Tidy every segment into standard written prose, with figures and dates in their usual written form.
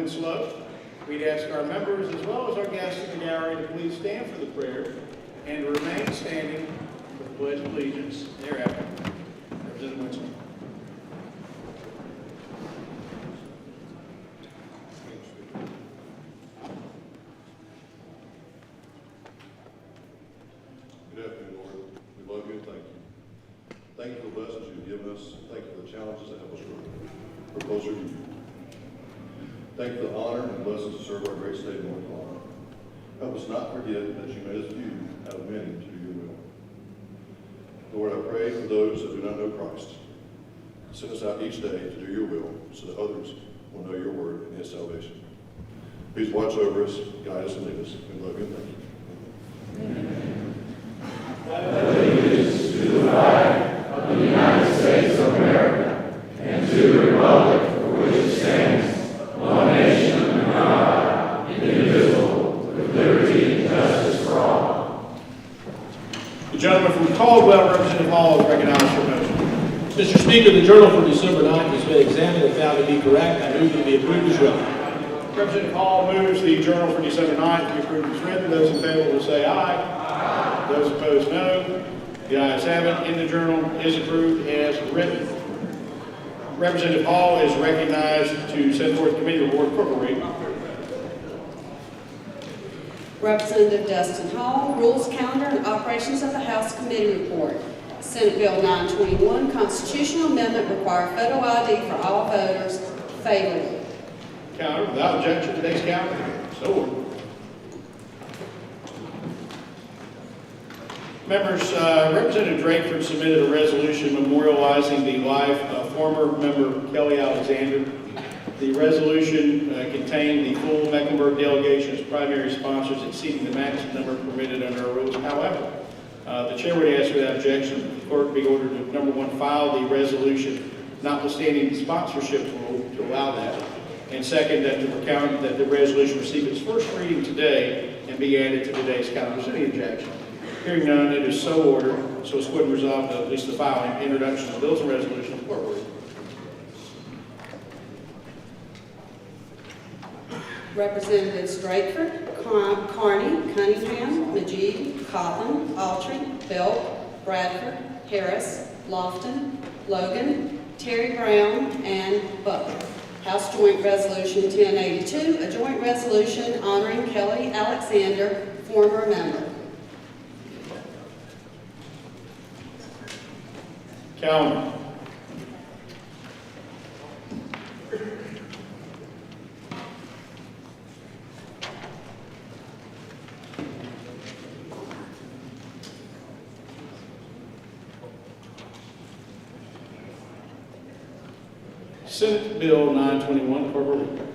moving slow. We'd ask our members as well as our guests in the gallery to please stand for the prayer and to remain standing for the Pledge of Allegiance thereafter. Representative Winston. Good afternoon, Lord. We love you and thank you. Thank you for the blessings you've given us. Thank you for the challenges that help us grow. We're closer to you. Thank you for the honor and blessings to serve our great state of North Carolina. Help us not forget that you made us few out of many to do your will. Lord, I pray for those that do not know Christ. Send us out each day to do your will so that others will know your word and his salvation. Please watch over us, guide us, and lead us. We love you and thank you. Amen. Allegiance to the flag of the United States of America and to the republic for which it stands, one nation under God, indivisible, with liberty and justice for all. The gentleman from Caldwell, Representative Hall, is recognized for motion. Mr. Speaker, the journal for December 9th has been examined and found to be correct. I move to be approved as well. Representative Hall moves the journal for December 9th to be approved as written. Those in favor will say aye. Aye. Those opposed, no. The ayes have it. In the journal is approved as written. Representative Hall is recognized to set forth committee report. Coverup. Representative Dustin Hall, Rules Calendar and Operations of the House Committee Report. Senate Bill 921, Constitutional Amendment, require photo ID for all voters. Favorable. Calendar, without objection, today's calendar. So ordered. Members, Representative Drakeford submitted a resolution memorializing the life of former member Kelly Alexander. The resolution contained the full Mecklenburg delegation as primary sponsors, exceeding the maximum number permitted under our rules. However, the chair would ask without objection that the clerk be ordered to, number one, file the resolution notwithstanding the sponsorship rule to allow that, and second, that the resolution receive its first reading today and be added to today's calendar. Is there any objection? Hearing none, it is so ordered. So it's going to resolve at least the filing, introduction of bills and resolutions. Forward. Representatives Drakeford, Carney, Cunningham, Majid, Cotton, Autry, Belk, Bradford, Harris, Lofton, Logan, Terry Brown, and Butler. House Joint Resolution 1082, a joint resolution honoring Kelly Alexander, former member. Calendar. Senate Bill 921, Coverup.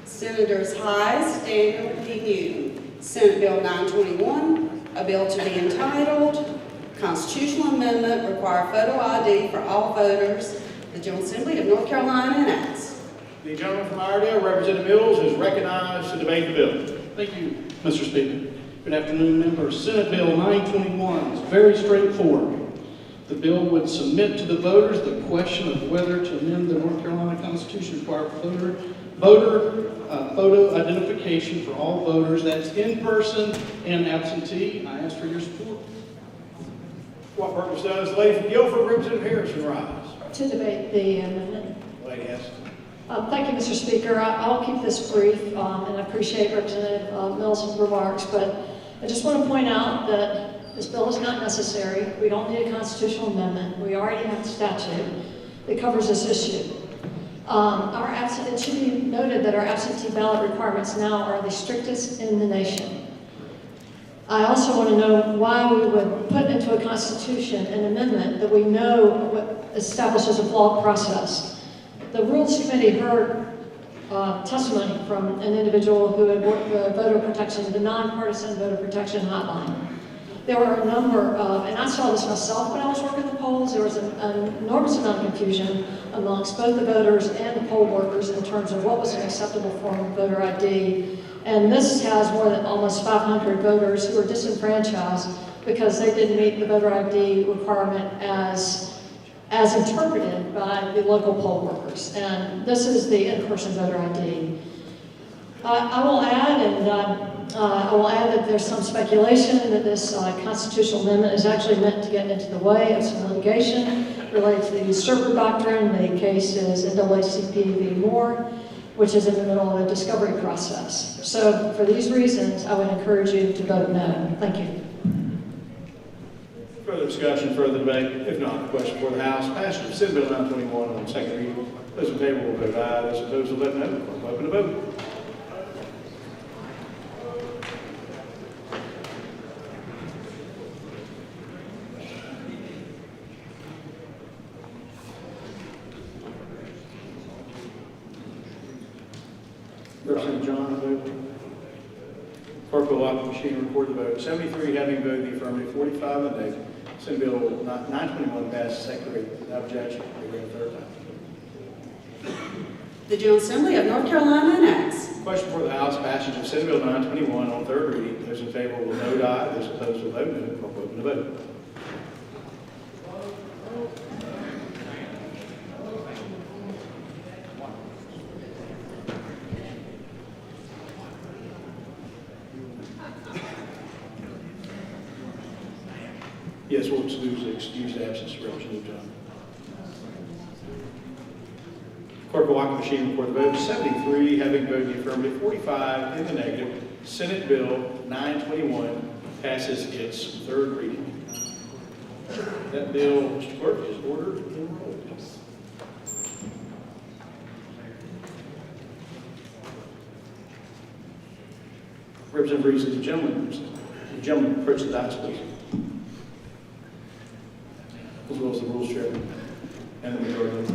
Senators Hayes, Daniel P. Newton. Senate Bill 921, a bill to be entitled Constitutional Amendment, require photo ID for all voters. The General Assembly of North Carolina enacts. The gentleman from Iredell, Representative Mills, is recognized to debate the bill. Thank you, Mr. Speaker. Good afternoon, members. Senate Bill 921 is very straightforward. The bill would submit to the voters the question of whether to amend the North Carolina Constitution to require voter photo identification for all voters. That's in person and absentee. I ask for your support. For what purpose does the lady from Guilford, Representative Harrison, rise? To debate the amendment. Lady has. Thank you, Mr. Speaker. I'll keep this brief, and I appreciate Representative Mills' remarks, but I just want to point out that this bill is not necessary. We don't need a constitutional amendment. We already have a statute that covers this issue. It should be noted that our absentee ballot requirements now are the strictest in the nation. I also want to know why we would put into a constitution an amendment that we know establishes a flawed process. The Rules Committee heard testimony from an individual who had worked the voter protection, the nonpartisan voter protection hotline. There were a number of, and I saw this myself when I was working the polls, there was an enormous amount of confusion amongst both the voters and the poll workers in terms of what was an acceptable form of voter ID. And this has more than almost 500 voters who are disenfranchised because they didn't meet the voter ID requirement as as interpreted by the local poll workers. And this is the in-person voter ID. I will add that there's some speculation that this constitutional amendment is actually meant to get into the way of some litigation related to the usurper doctrine. The case is NAACP v. Moore, which is in the middle of a discovery process. So for these reasons, I would encourage you to vote no. Thank you. Further discussion, further debate? If not, the question for the House. Passage of Senate Bill 921 on second reading. Those in favor will vote aye. Those opposed will vote no. Clerk, open the vote. Representative John, vote. Clerk will lock the machine and record the vote. 73 having voted the affirmative, 45 in the negative. Senate Bill 921 passes second reading. Without objection, we go third time. The General Assembly of North Carolina enacts. Question for the House. Passage of Senate Bill 921 on third reading. Those in favor will vote aye. Those opposed will vote no. Clerk, open the vote. Yes, we'll excuse the excused absence of Representative John. Clerk will lock the machine and record the vote. 73 having voted the affirmative, 45 in the negative. Senate Bill 921 passes its third reading. That bill, Mr. Clerk, is ordered and enrolled. Representative Reese, the gentleman approach the dais, please. As well as the rules chair and the majority leader.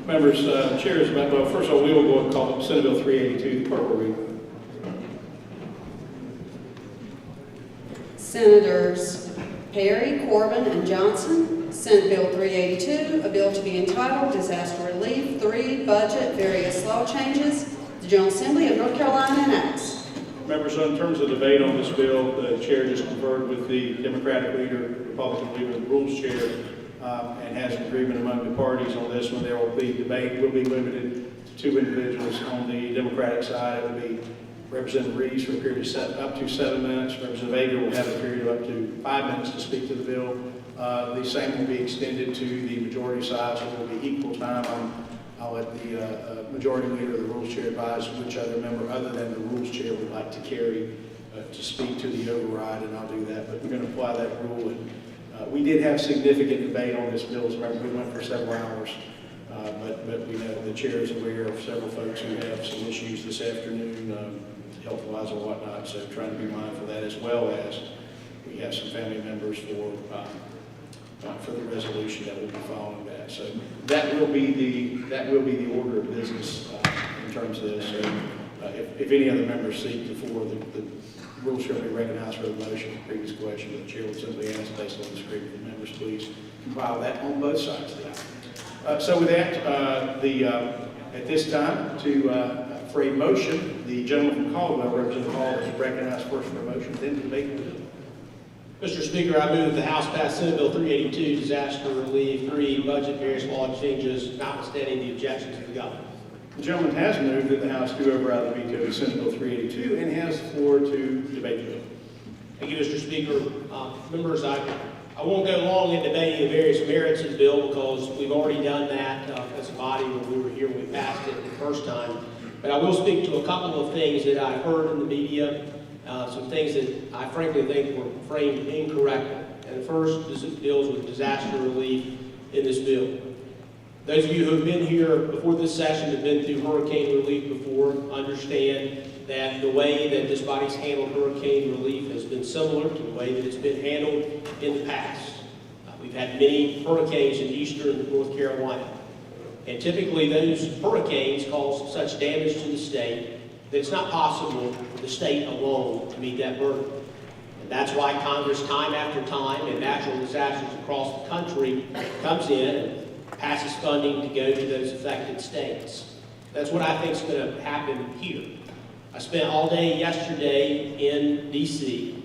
Members, chairs, well, first of all, we will go and call Senate Bill 382. The clerk will read. Senators Perry, Corbin, and Johnson. Senate Bill 382, a bill to be entitled Disaster Relief 3 Budget Various Law Changes. The General Assembly of North Carolina enacts. Members, in terms of debate on this bill, the chair just conferred with the Democratic leader, Republican leader, the rules chair, and has an agreement among the parties on this one. There will be debate, will be limited to 2 individuals. On the Democratic side, it will be Representative Reese for a period of up to 7 minutes. Representative Ager will have a period of up to 5 minutes to speak to the bill. The same will be extended to the majority side, so there will be equal time. I'll let the majority leader of the rules chair advise which other member other than the rules chair would like to carry to speak to the override, and I'll do that. But we're going to apply that rule. And we did have significant debate on this bill. So we went for several hours, but we know the chair is aware of several folks who have some issues this afternoon, health-wise or whatnot. So trying to be mindful of that, as well as we have some family members for the resolution that will be following that. So that will be the order of business in terms of this. So if any other members seek the floor, the rules shall be recognized for the motion. The previous question, the chair will simply ask based on the agreement of the members, please compile that on both sides of the aisle. So with that, at this time, for a motion, the gentleman from Caldwell, Representative Hall, is recognized first for a motion, then debate the bill. Mr. Speaker, I move that the House pass Senate Bill 382, Disaster Relief 3, Budget Various Law Changes, notwithstanding the objections of the governor. The gentleman has moved that the House do override the veto of Senate Bill 382 and has the floor to debate the bill. Thank you, Mr. Speaker. Members, I won't go long in debating the various merits of the bill because we've already done that as a body when we were here when we passed it the first time. But I will speak to a couple of things that I heard in the media, some things that I frankly think were framed incorrectly. And the first deals with disaster relief in this bill. Those of you who have been here before this session, have been through hurricane relief before, understand that the way that this body's handled hurricane relief has been similar to the way that it's been handled in the past. We've had many hurricanes in eastern North Carolina. And typically those hurricanes cause such damage to the state that it's not possible for the state alone to meet that burden. And that's why Congress, time after time, in natural disasters across the country, comes in and passes funding to go to those affected states. That's what I think is going to happen here. I spent all day yesterday in D.C.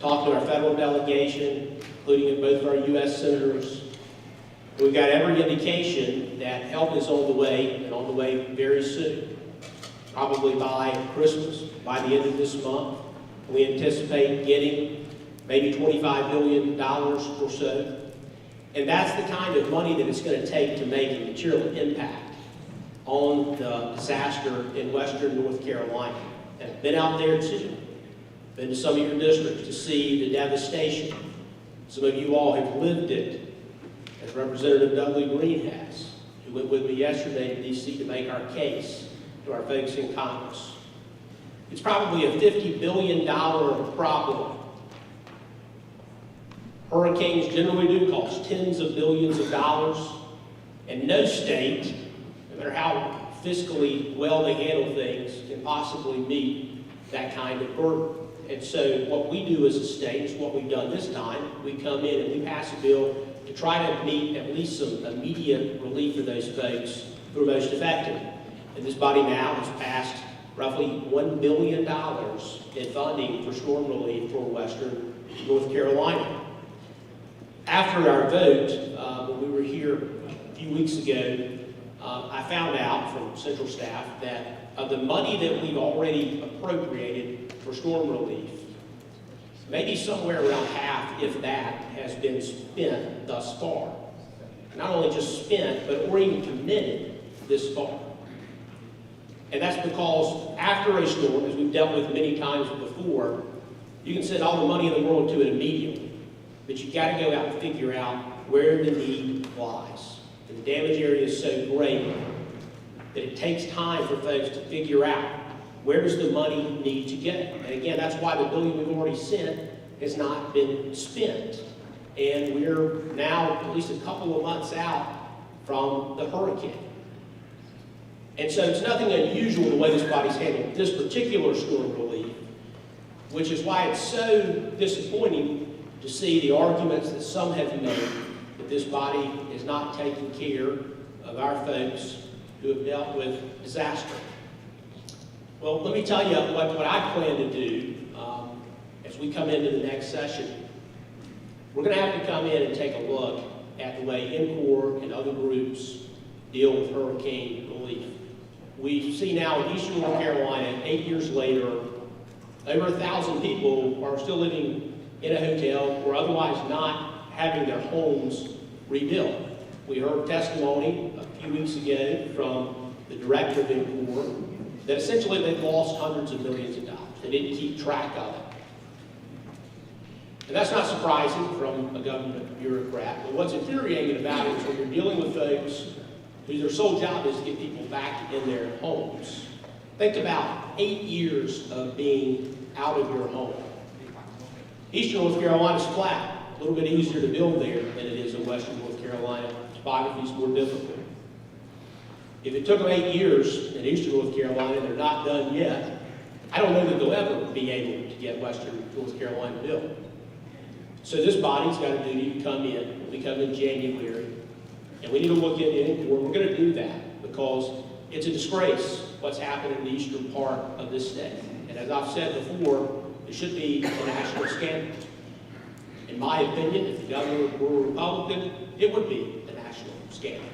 talking to our federal delegation, including both of our U.S. senators. We've got every indication that help is on the way, and on the way very soon. Probably by Christmas, by the end of this month. We anticipate getting maybe $25 billion or so. And that's the kind of money that it's going to take to make a material impact on the disaster in western North Carolina. And I've been out there too. Been to some of your districts to see the devastation. Some of you all have lived it, as Representative Dudley Green has, who went with me yesterday to D.C. to make our case to our folks in Congress. It's probably a $50 billion problem. Hurricanes generally do cost tens of billions of dollars, and no state, no matter how fiscally well they handle things, can possibly meet that kind of burden. And so what we do as a state is what we've done this time. We come in and we pass a bill to try to meet at least some immediate relief for those folks who are most affected. And this body now has passed roughly $1 billion in funding for storm relief for western North Carolina. After our vote, when we were here a few weeks ago, I found out from central staff that of the money that we've already appropriated for storm relief, maybe somewhere around half, if that, has been spent thus far. Not only just spent, but or even committed this far. And that's because after a storm, as we've dealt with many times before, you can send all the money in the world to it immediately. But you've got to go out and figure out where the need lies. And the damage area is so great that it takes time for folks to figure out where does the money need to go. And again, that's why the billion we've already sent has not been spent. And we're now at least a couple of months out from the hurricane. And so it's nothing unusual the way this body's handled this particular storm relief, which is why it's so disappointing to see the arguments that some have made that this body is not taking care of our folks who have dealt with disaster. Well, let me tell you what I plan to do as we come into the next session. We're going to have to come in and take a look at the way NCOR and other groups deal with hurricane relief. We see now in eastern North Carolina, 8 years later, over 1,000 people are still living in a hotel or otherwise not having their homes rebuilt. We heard testimony a few weeks ago from the director of NCOR that essentially they've lost hundreds of millions of dollars. They didn't keep track of it. And that's not surprising from a government bureaucrat, but what's infuriating about it is when you're dealing with folks whose their sole job is to get people back in their homes. Think about 8 years of being out of your home. Eastern North Carolina is flat, a little bit easier to build there than it is in western North Carolina. Topography is more difficult. If it took them 8 years in eastern North Carolina and they're not done yet, I don't know that they'll ever be able to get western North Carolina built. So this body's got a duty to come in when we come in January, and we need to look at it, and we're going to do that because it's a disgrace what's happened in the eastern part of this state. And as I've said before, it should be a national scandal. In my opinion, if the governor were a Republican, it would be a national scandal.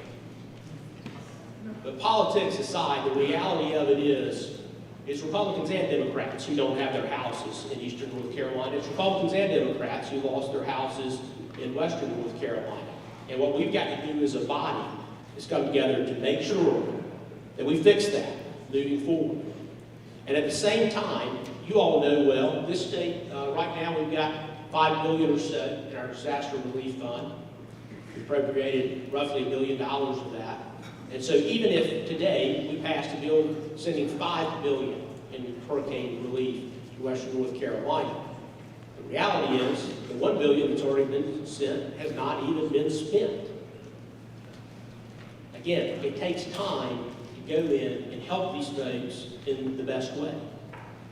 But politics aside, the reality of it is it's Republicans and Democrats who don't have their houses in eastern North Carolina. It's Republicans and Democrats who lost their houses in western North Carolina. And what we've got to do as a body is come together to make sure that we fix that. moving forward. And at the same time, you all know well, this state, right now we've got $5 billion or so in our disaster relief fund. We appropriated roughly $1 billion of that. And so even if today we passed a bill sending $5 billion in hurricane relief to western North Carolina, the reality is the $1 billion that's already been sent has not even been spent. Again, it takes time to go in and help these folks in the best way.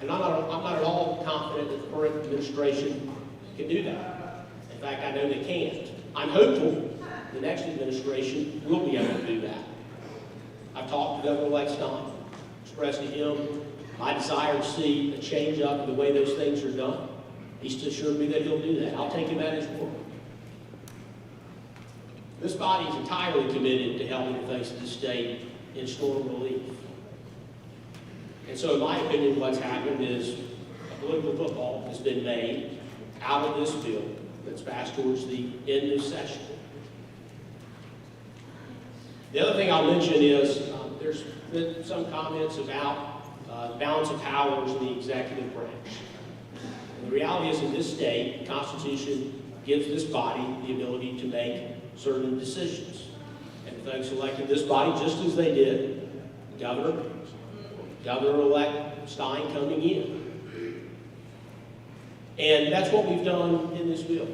And I'm not at all confident that the current administration can do that. In fact, I know they can't. I'm hopeful the next administration will be able to do that. I've talked to Governor Stein, expressed to him my desire to see a change up in the way those things are done. He's assured me that he'll do that. I'll take him at his word. This body is entirely committed to helping the folks of the state in storm relief. And so in my opinion, what's happened is a political football has been made out of this bill that's passed towards the end of session. The other thing I'll mention is there's been some comments about the balance of powers in the executive branch. And the reality is in this state, the Constitution gives this body the ability to make certain decisions. And the folks elected this body just as they did Governor-elect Stein coming in. And that's what we've done in this bill.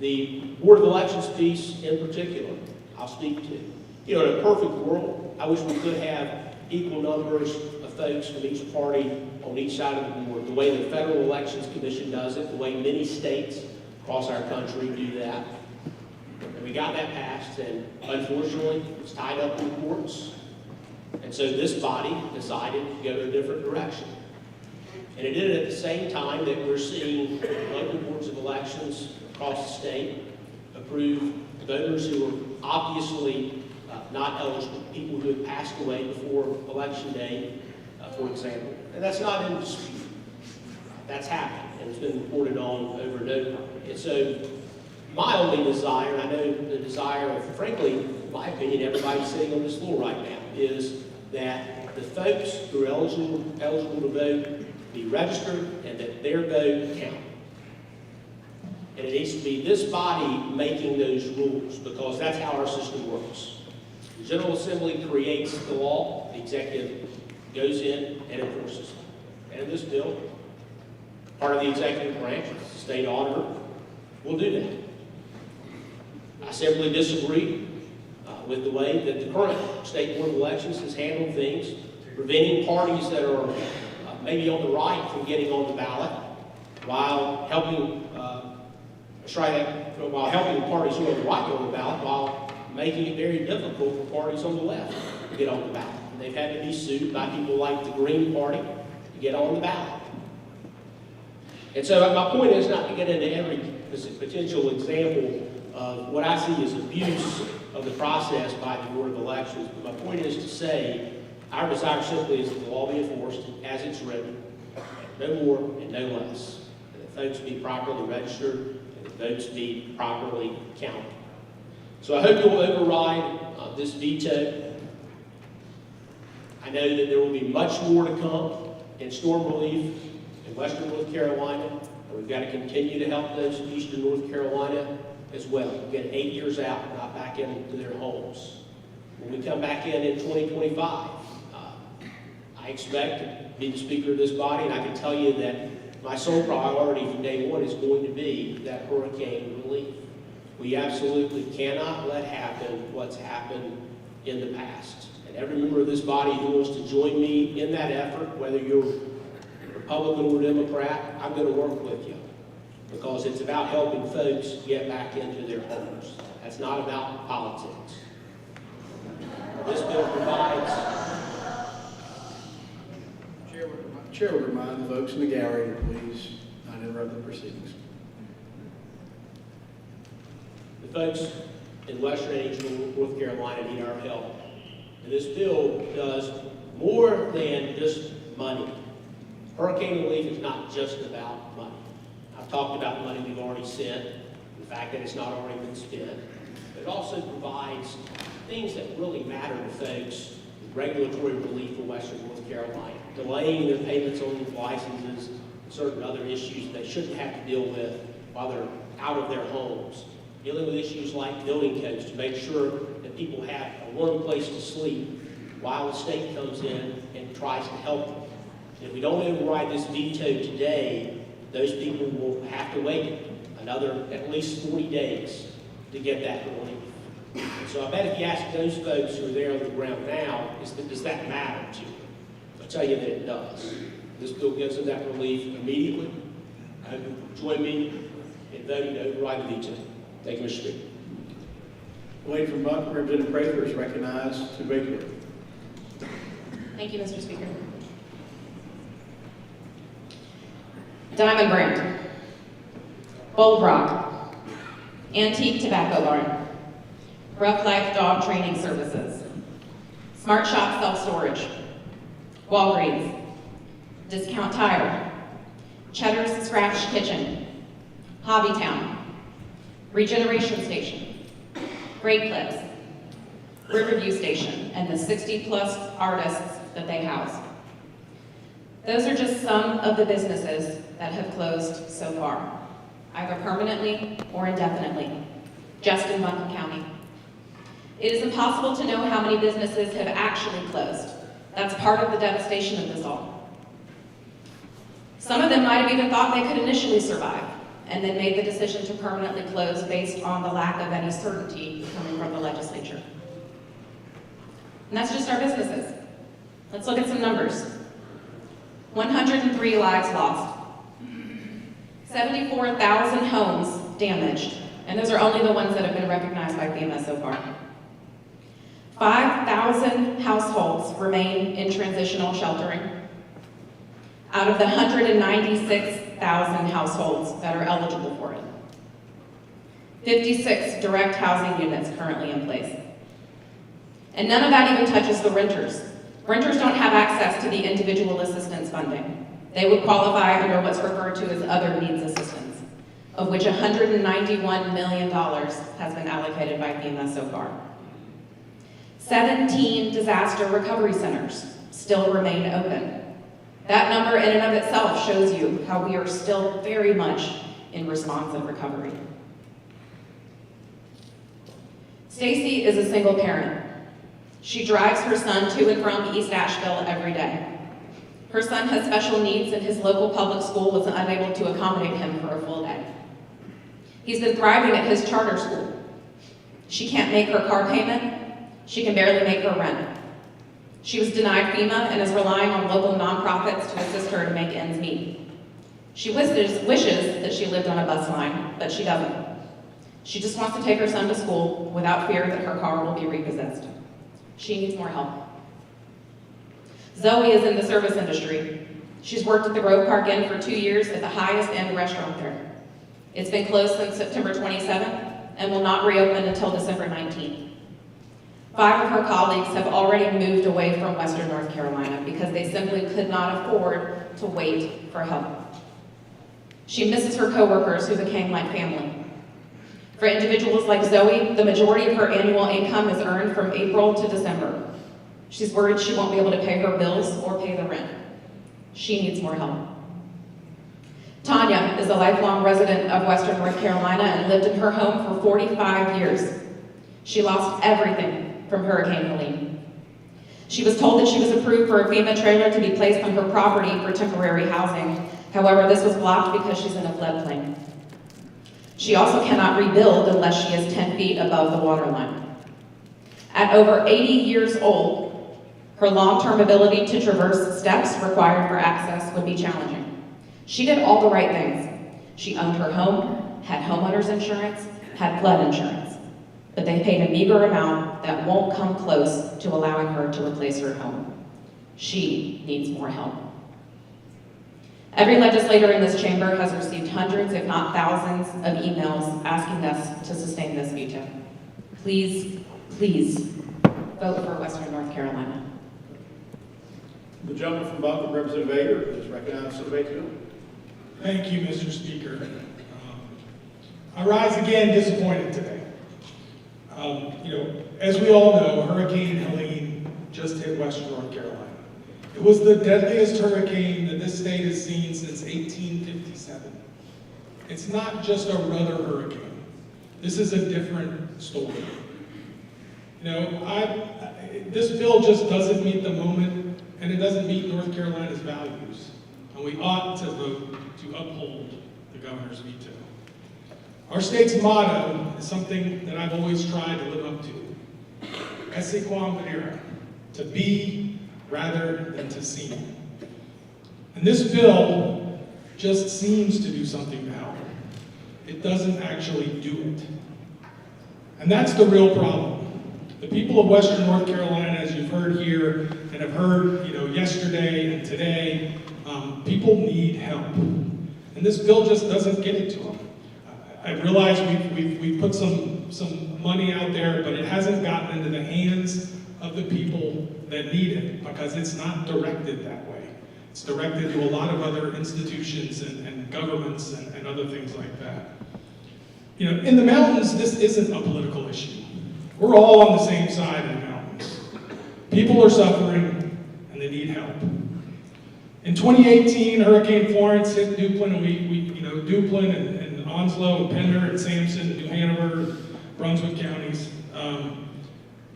The Board of Elections piece in particular, I'll speak to. You know, in a perfect world, I wish we could have equal numbers of folks from each party on each side of the board, the way the Federal Elections Commission does it, the way many states across our country do that. And we got that passed, and unfortunately, it's tied up in the courts. And so this body decided to go to a different direction. And it did it at the same time that we're seeing local boards of elections across the state approve voters who are obviously not eligible, people who have passed away before Election Day, for example. And that's not in dispute. That's happened, and it's been reported on over and over. And so my only desire, and I know the desire of, frankly, in my opinion, everybody sitting on this floor right now, is that the folks who are eligible to vote be registered and that their vote count. And it needs to be this body making those rules, because that's how our system works. The General Assembly creates the law, the executive goes in and enforces it. And in this bill, part of the executive branch, the state auditor, will do that. I simply disagree with the way that the current State Board of Elections has handled things, preventing parties that are maybe on the right from getting on the ballot, while helping parties who are on the right get on the ballot, while making it very difficult for parties on the left to get on the ballot. And they've had to be sued by people like the Green Party to get on the ballot. And so my point is not to get into every potential example of what I see as abuse of the process by the Board of Elections. But my point is to say our desire simply is that the law be enforced as it's written, no more and no less. And that folks be properly registered and that votes be properly counted. So I hope you'll override this veto. I know that there will be much more to come in storm relief in western North Carolina, and we've got to continue to help those in eastern North Carolina as well. We'll get 8 years out and not back into their homes. When we come back in 2025, I expect to be the speaker of this body, and I can tell you that my sole priority from day one is going to be that hurricane relief. We absolutely cannot let happen what's happened in the past. And every member of this body who wants to join me in that effort, whether you're Republican or Democrat, I'm going to work with you, because it's about helping folks get back into their homes. That's not about politics. This bill provides... Chair would remind the folks in the gallery to please not interrupt the proceedings. The folks in western and eastern North Carolina need our help. And this bill does more than just money. Hurricane relief is not just about money. I've talked about money we've already sent, the fact that it's not already been spent, but it also provides things that really matter to folks regulatory relief for Western North Carolina, delaying their payments on licenses, and certain other issues they shouldn't have to deal with while they're out of their homes, dealing with issues like building codes to make sure that people have a warm place to sleep while the state comes in and tries to help them. If we don't override this veto today, those people will have to wait another at least 40 days to get that relief. So I bet if you ask those folks who are there on the ground now, does that matter to you? I'll tell you that it does. This bill gives them that relief immediately. I hope you join me in voting to override the veto. Thank you, Mr. Speaker. The lady from Buck, Representative Prather, is recognized to vacate. Thank you, Mr. Speaker. Diamond Brand, Bold Rock, Antique Tobacco Barn, Rough Life Dog Training Services, Smart Shop Self-Storage, Walgreens, Discount Tire, Cheddar's Scratch Kitchen, Hobbytown, Regeneration Station, Great Clips, Riverview Station, and the 60-plus artists that they house. Those are just some of the businesses that have closed so far, either permanently or indefinitely, just in Buncombe County. It is impossible to know how many businesses have actually closed. That's part of the devastation of this all. Some of them might have even thought they could initially survive, and then made the decision to permanently close based on the lack of any certainty coming from the legislature. And that's just our businesses. Let's look at some numbers. 103 lives lost. 74,000 homes damaged, and those are only the ones that have been recognized by FEMA so far. 5,000 households remain in transitional sheltering out of the 196,000 households that are eligible for it. 56 direct housing units currently in place. And none of that even touches the renters. Renters don't have access to the individual assistance funding. They would qualify under what's referred to as other needs assistance, of which $191 million has been allocated by FEMA so far. 17 disaster recovery centers still remain open. That number in and of itself shows you how we are still very much in responsive recovery. Stacy is a single parent. She drives her son to and from East Asheville every day. Her son has special needs and his local public school was unable to accommodate him for a full day. He's been thriving at his charter school. She can't make her car payment. She can barely make her rent. She was denied FEMA and is relying on local nonprofits to assist her to make ends meet. She wishes that she lived on a bus line, but she doesn't. She just wants to take her son to school without fear that her car will be repossessed. She needs more help. Zoe is in the service industry. She's worked at the Grove Park Inn for 2 years at the highest end restaurant there. It's been closed since September 27th and will not reopen until December 19th. 5 of her colleagues have already moved away from Western North Carolina because they simply could not afford to wait for help. She misses her coworkers who became like family. For individuals like Zoe, the majority of her annual income is earned from April to December. She's worried she won't be able to pay her bills or pay the rent. She needs more help. Tanya is a lifelong resident of Western North Carolina and lived in her home for 45 years. She lost everything from Hurricane Helene. She was told that she was approved for a FEMA trailer to be placed on her property for temporary housing. However, this was blocked because she's in a floodplain. She also cannot rebuild unless she is 10 feet above the water line. At over 80 years old, her long-term ability to traverse steps required for access would be challenging. She did all the right things. She owned her home, had homeowners insurance, had flood insurance, but they paid a meager amount that won't come close to allowing her to replace her home. She needs more help. Every legislator in this chamber has received hundreds, if not thousands, of emails asking us to sustain this veto. Please, please, vote for Western North Carolina. The gentleman from Buncombe, Representative Vader, is recognized to debate the bill. Thank you, Mr. Speaker. I rise again disappointed today. As we all know, Hurricane Helene just hit Western North Carolina. It was the deadliest hurricane that this state has seen since 1857. It's not just a weather hurricane. This is a different story. You know, this bill just doesn't meet the moment, and it doesn't meet North Carolina's values. And we ought to vote to uphold the governor's veto. Our state's motto is something that I've always tried to live up to. Esse quam videre, to be rather than to seem. And this bill just seems to do something to help. It doesn't actually do it. And that's the real problem. The people of Western North Carolina, as you've heard here and have heard, yesterday and today, people need help. And this bill just doesn't get it to them. I realize we've put some money out there, but it hasn't gotten into the hands of the people that need it because it's not directed that way. It's directed to a lot of other institutions and governments and other things like that. You know, in the mountains, this isn't a political issue. We're all on the same side of the mountains. People are suffering and they need help. In 2018, Hurricane Florence hit Duplin, and Duplin and Onslow and Pender and Sampson and New Hanover, Brunswick counties.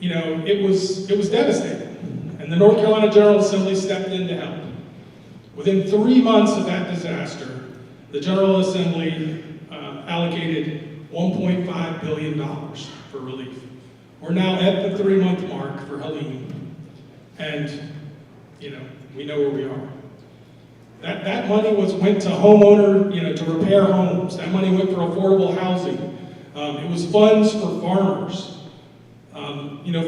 It was devastating. And the North Carolina General Assembly stepped in to help. Within 3 months of that disaster, the General Assembly allocated $1.5 billion for relief. We're now at the 3-month mark for Helene, and we know where we are. That money went to homeowner, to repair homes. That money went for affordable housing. It was funds for farmers.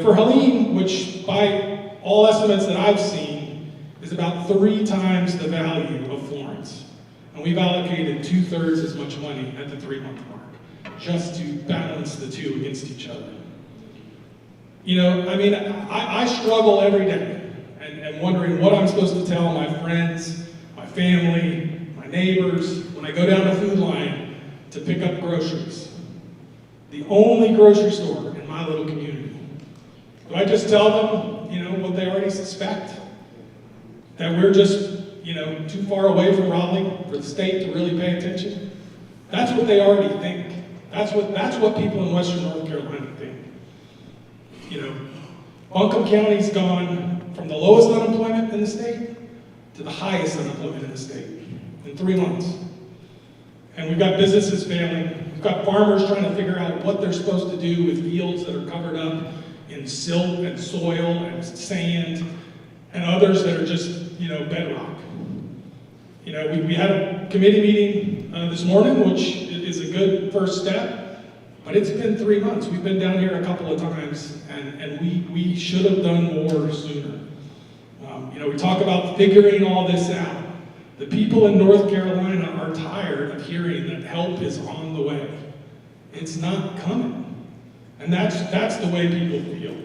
For Helene, which by all estimates that I've seen, is about 3 times the value of Florence. And we've allocated 2/3 as much money at the 3-month mark, just to balance the two against each other. I struggle every day and wondering what I'm supposed to tell my friends, my family, my neighbors, when I go down the food line to pick up groceries. The only grocery store in my little community. Do I just tell them, what they already suspect? That we're just, too far away from Raleigh for the state to really pay attention? That's what they already think. That's what people in Western North Carolina think. Buncombe County's gone from the lowest unemployment in the state to the highest unemployment in the state in 3 months. And we've got businesses failing. We've got farmers trying to figure out what they're supposed to do with fields that are covered up in silt and soil and sand, and others that are just, bedrock. We had a committee meeting this morning, which is a good first step. But it's been 3 months. We've been down here a couple of times, and we should have done more sooner. We talk about figuring all this out. The people in North Carolina are tired of hearing that help is on the way. It's not coming. And that's the way people feel.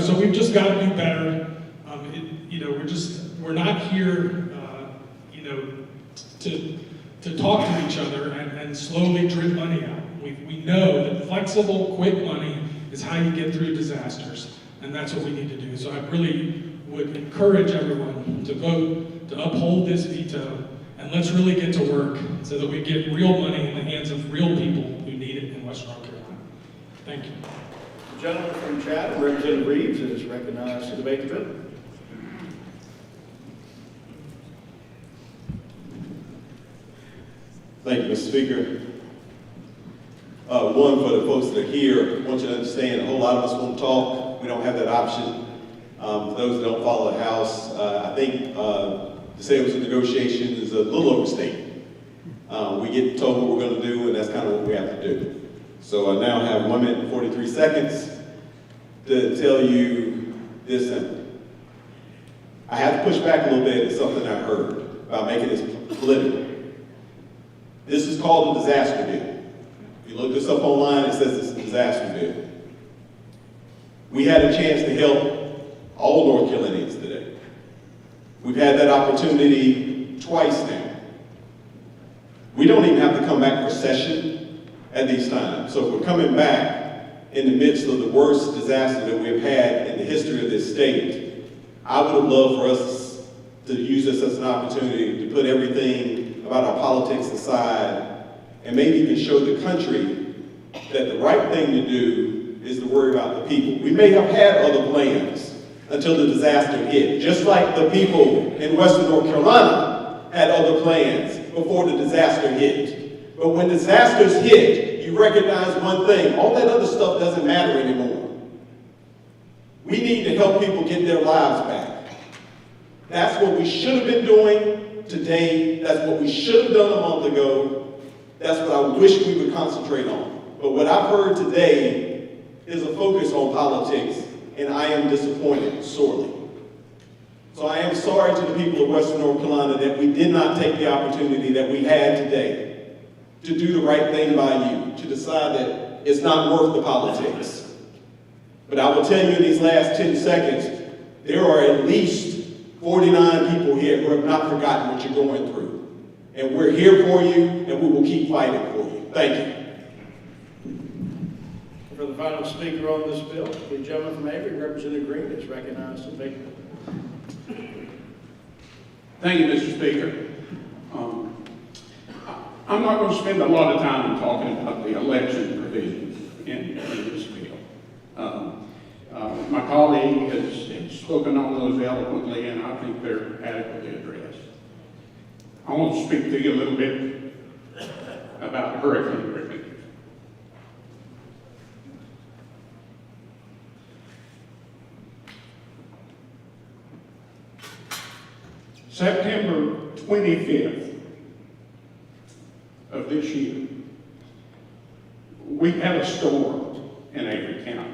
So we've just got to do better. We're not here, to talk to each other and slowly drip money out. We know that flexible, quick money is how you get through disasters, and that's what we need to do. So I really would encourage everyone to vote to uphold this veto, and let's really get to work so that we get real money in the hands of real people who need it in Western North Carolina. Thank you. The gentleman from Chatham, Representative Reeves, is recognized to debate the bill. Thank you, Mr. Speaker. One, for the folks that are here, I want you to understand a whole lot of us won't talk. We don't have that option. For those that don't follow the House, I think to say it was a negotiation is a little overstated. We get told what we're going to do, and that's kind of what we have to do. So I now have 1 minute and 43 seconds to tell you this simple. I have to push back a little bit at something I heard about making this political. This is called a disaster bill. If you look this up online, it says it's a disaster bill. We had a chance to help all North Carolinians today. We've had that opportunity twice now. We don't even have to come back for session at these times. So if we're coming back in the midst of the worst disaster that we've had in the history of this state, I would have loved for us to use this as an opportunity to put everything about our politics aside and maybe even show the country that the right thing to do is to worry about the people. We may have had other plans until the disaster hit, just like the people in Western North Carolina had other plans before the disaster hit. But when disasters hit, you recognize one thing: all that other stuff doesn't matter anymore. We need to help people get their lives back. That's what we should have been doing today. That's what we should have done a month ago. That's what I wish we would concentrate on. But what I've heard today is a focus on politics, and I am disappointed sorely. So I am sorry to the people of Western North Carolina that we did not take the opportunity that we had today to do the right thing by you, to decide that it's not worth the politics. But I will tell you in these last 10 seconds, there are at least 49 people here who have not forgotten what you're going through. And we're here for you, and we will keep fighting for you. Thank you. For the final speaker on this bill, the gentleman from Avery, Representative Green, is recognized to make. Thank you, Mr. Speaker. I'm not going to spend a lot of time talking about the election provisions in this bill. My colleague has spoken on those eloquently, and I think they're adequately addressed. I want to speak to you a little bit about hurricane relief. September 25th of this year, we had a storm in Avery County.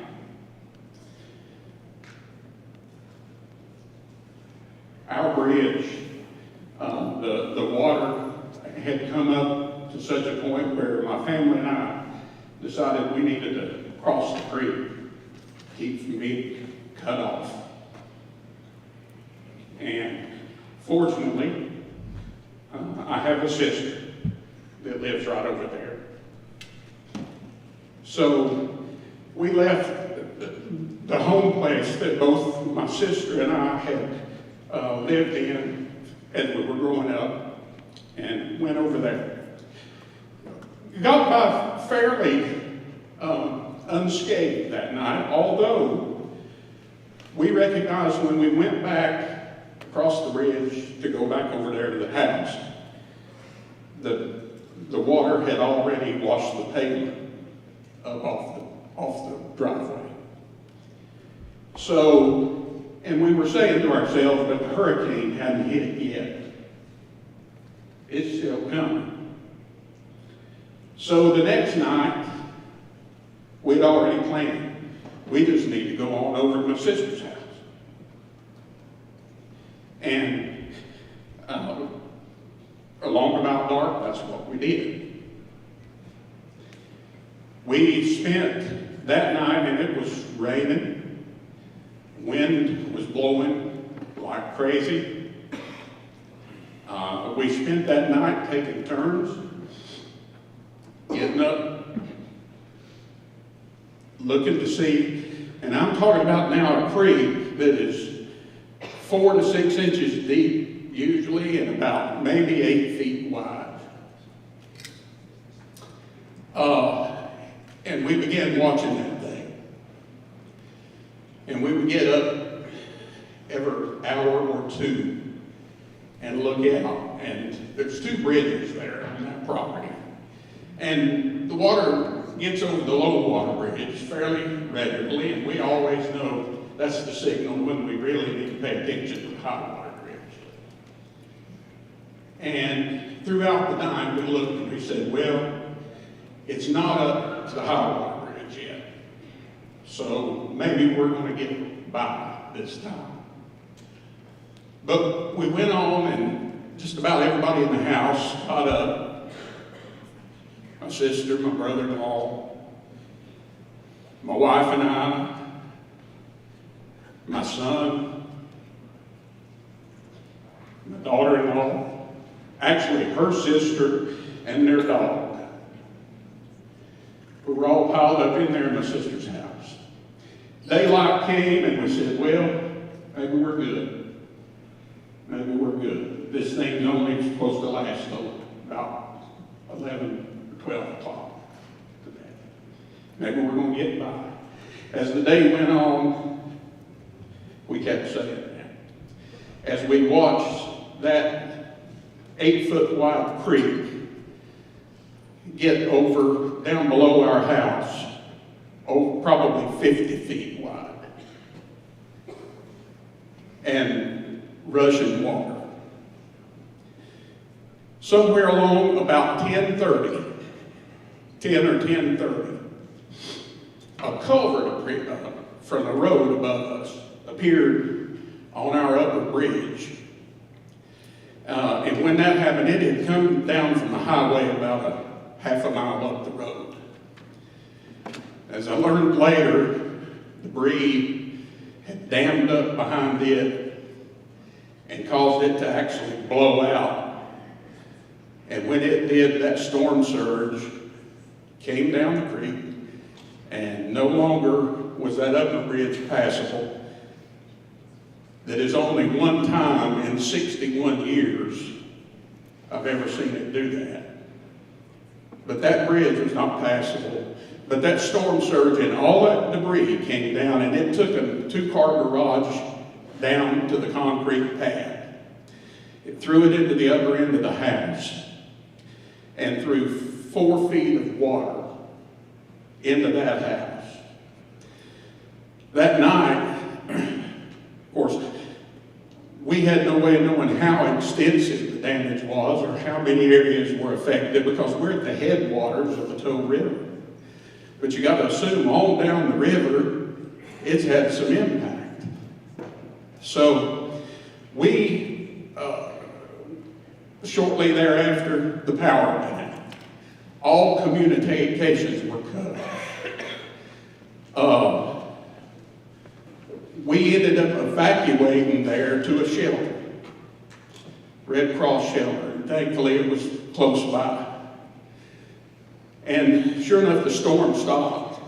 Our bridge, the water had come up to such a point where my family and I decided we needed to cross the creek, keep from being cut off. And fortunately, I have a sister that lives right over there. So we left the home place that both my sister and I had lived in as we were growing up and went over there. Got by fairly unscathed that night, although we recognized when we went back across the bridge to go back over there to the house, the water had already washed the pavement up off the driveway. So, and we were saying to ourselves, but the hurricane hadn't hit yet. It's still coming. So the next night, we'd already planned. We just need to go on over to my sister's house. And along about dark, that's what we did. We spent that night, and it was raining. Wind was blowing like crazy. We spent that night taking turns, getting up, looking to see, and I'm talking about now a creek that is 4 to 6 inches deep, usually, and about maybe 8 feet wide. And we began watching that thing. And we would get up every hour or two and look out. And there's 2 bridges there on that property. And the water gets over the low water bridge fairly regularly, and we always know that's the signal when we really need to pay attention to the high water bridge. And throughout the night, we looked and we said, well, it's not up to the high water bridge yet. So maybe we're going to get by this time. But we went on, and just about everybody in the house got up. My sister, my brother-in-law, my wife and I, my son, my daughter-in-law, actually her sister and their dog. We were all piled piled up in there in my sister's house. Daylight came and we said, well, maybe we're good. Maybe we're good. This thing's only supposed to last till about 11 or 12 o'clock today. Maybe we're going to get by. As the day went on, we kept saying that. As we watched that 8-foot wide creek get over down below our house, probably 50 feet wide, and rushing water. Somewhere along about 10:30, 10 or 10:30, a culvert from the road above us appeared on our upper bridge. And when that happened, it had come down from the highway about a half a mile up the road. As I learned later, debris had dammed up behind it and caused it to actually blow out. And when it did, that storm surge came down the creek, and no longer was that upper bridge passable. That is only one time in 61 years I've ever seen it do that. But that bridge was not passable. But that storm surge and all that debris came down, and it took a 2-car garage down to the concrete pad. It threw it into the upper end of the house and threw 4 feet of water into that house. That night, of course, we had no way of knowing how extensive the damage was or how many areas were affected because we're at the headwaters of the Toe River. But you got to assume all down the river, it's had some impact. So we, shortly thereafter, the power went out. All communications were cut off. We ended up evacuating there to a shelter, Red Cross shelter. And thankfully, it was close by. And sure enough, the storm stopped.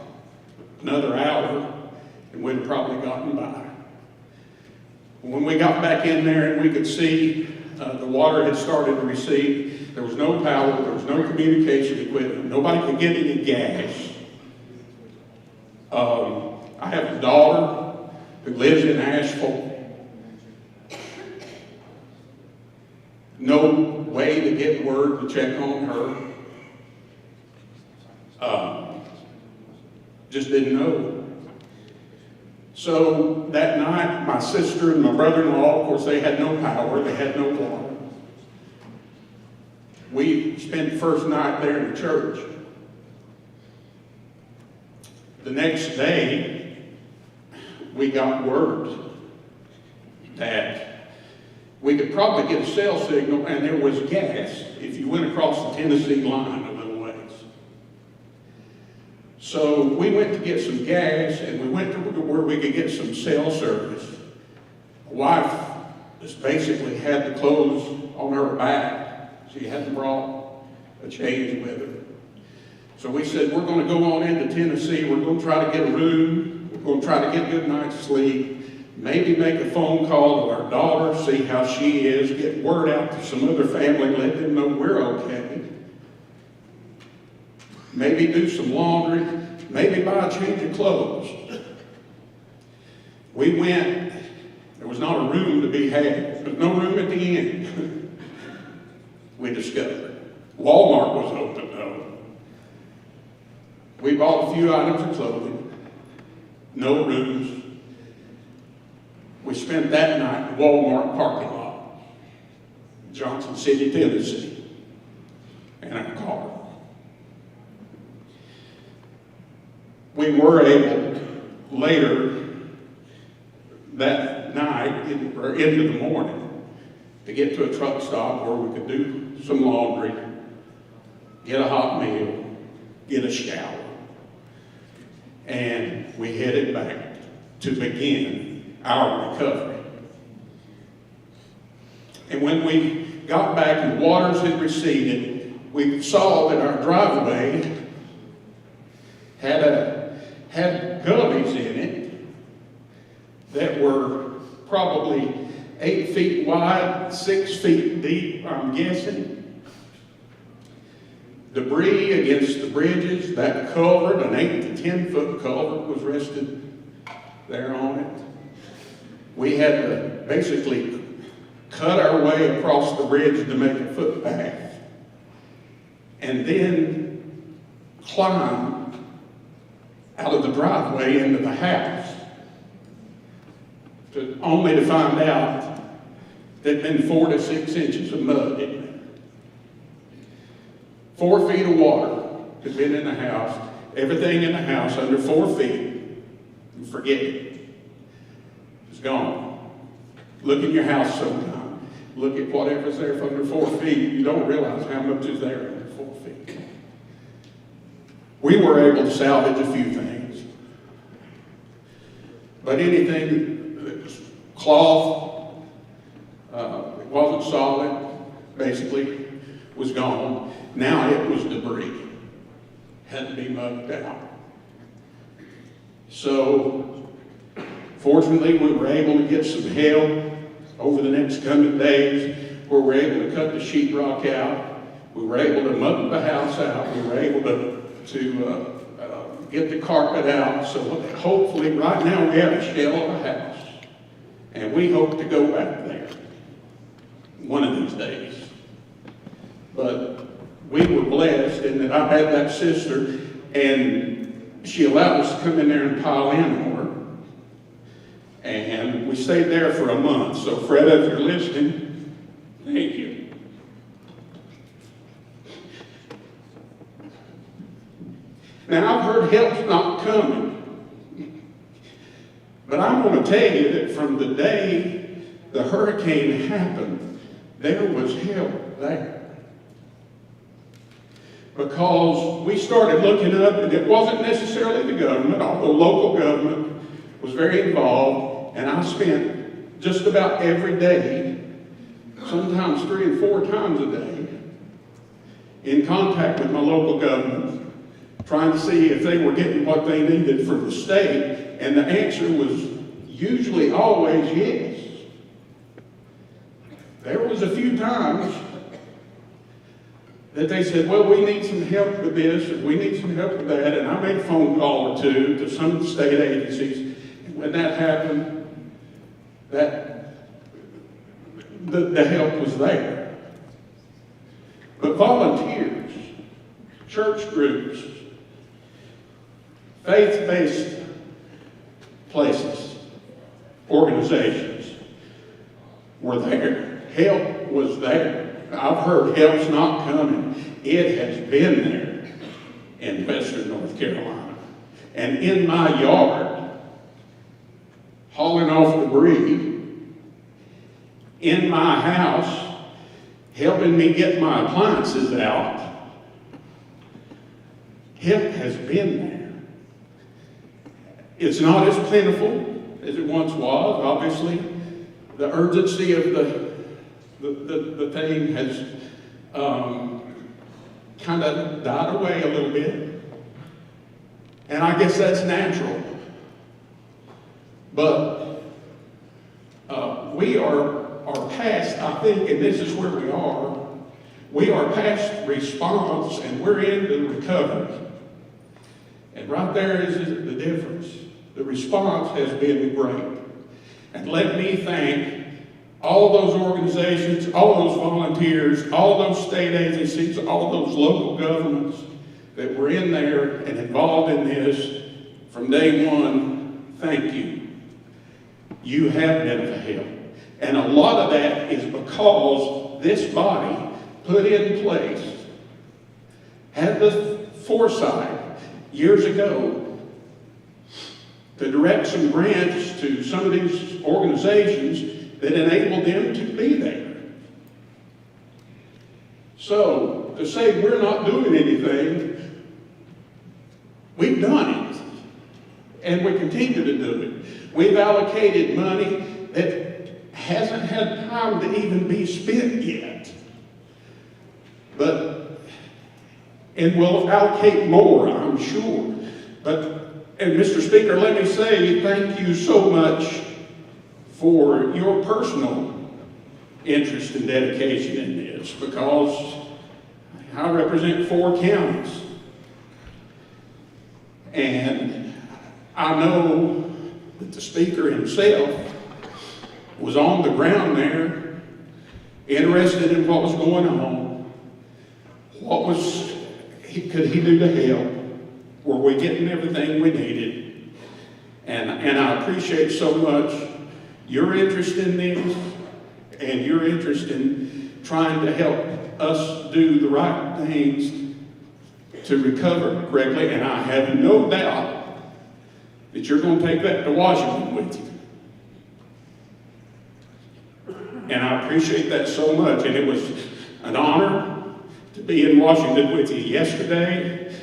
Another hour, and we'd probably gotten by. When we got back in there and we could see the water had started to recede, there was no power, there was no communication equipment, nobody could get any gas. I have a daughter who lives in Asheville. No way to get word to check on her. Just didn't know. So that night, my sister and my brother-in-law, of course, they had no power, they had no water. We spent the first night there in the church. The next day, we got word that we could probably get a cell signal and there was gas if you went across the Tennessee line a little ways. So we went to get some gas and we went to where we could get some cell service. My wife just basically had the clothes on her back. She hadn't brought a change with her. So we said, we're going to go on into Tennessee. We're going to try to get a room. We're going to try to get a good night's sleep. Maybe make a phone call to our daughter, see how she is, get word out to some other family, let them know we're okay. Maybe do some laundry, maybe buy a change of clothes. We went, there was not a room to be had. There was no room at the inn, we discovered. Walmart was open though. We bought a few items of clothing, no rooms. We spent that night in the Walmart parking lot, Johnson City, Tennessee, in our car. We were able later that night or into the morning to get to a truck stop where we could do some laundry, get a hot meal, get a shower. And we headed back to begin our recovery. And when we got back and the waters had receded, we saw that our driveway had gullies in it that were probably 8 feet wide, 6 feet deep, I'm guessing. Debris against the bridges, that culvert, an 8 to 10 foot culvert was rested there on it. We had to basically cut our way across the bridge to make a footpath, and then climb out of the driveway into the house, only to find out there'd been 4 to 6 inches of mud in there. 4 feet of water had been in the house, everything in the house under 4 feet, and forget it. It's gone. Look in your house sometime. Look at whatever's there from under 4 feet. You don't realize how much is there under 4 feet. We were able to salvage a few things. But anything that was cloth, it wasn't solid, basically, was gone. Now it was debris. Had to be mucked out. So, fortunately, we were able to get some help over the next coming days, where we were able to cut the sheetrock out. We were able to muck the house out. We were able to get the carpet out. So hopefully, right now we have a shell of a house, and we hope to go back there one of these days. But we were blessed in that I had that sister, and she allowed us to come in there and pile in on her. And we stayed there for a month. So Fred, if you're listening, thank you. Now, I've heard help's not coming. But I'm going to tell you that from the day the hurricane happened, there was help there. Because we started looking up, and it wasn't necessarily the government, although local government was very involved, and I spent just about every day, sometimes 3 and 4 times a day, in contact with my local government, trying to see if they were getting what they needed from the state, and the answer was usually always yes. There was a few times that they said, well, we need some help with this, or we need some help with that, and I made a phone call or two to some of the state agencies, and when that happened, the help was there. But volunteers, church groups, faith-based places, organizations were there. Help was there. I've heard help's not coming. It has been there in western North Carolina. And in my yard, hauling off debris, in my house, helping me get my appliances out. Help has been there. It's not as plentiful as it once was, obviously. The urgency of the thing has kind of died away a little bit. And I guess that's natural. But we are past, I think, and this is where we are past response and we're into recovery. And right there is the difference. The response has been great. And let me thank all those organizations, all those volunteers, all those state agencies, all those local governments that were in there and involved in this from day one. Thank you. You have been of help. And a lot of that is because this body put in place, had the foresight years ago to direct some grants to some of these organizations that enabled them to be there. So, to say we're not doing anything, we've done it. And we continue to do it. We've allocated money that hasn't had time to even be spent yet. And we'll allocate more, I'm sure. And Mr. Speaker, let me say thank you so much for your personal interest and dedication in this, because I represent 4 counties. And I know that the Speaker himself was on the ground there, interested in what was going on. Could he do to help? Were we getting everything we needed? And I appreciate so much your interest in this and your interest in trying to help us do the right things to recover correctly. And I have no doubt that you're going to take that to Washington with you. And I appreciate that so much. And it was an honor to be in Washington with you yesterday,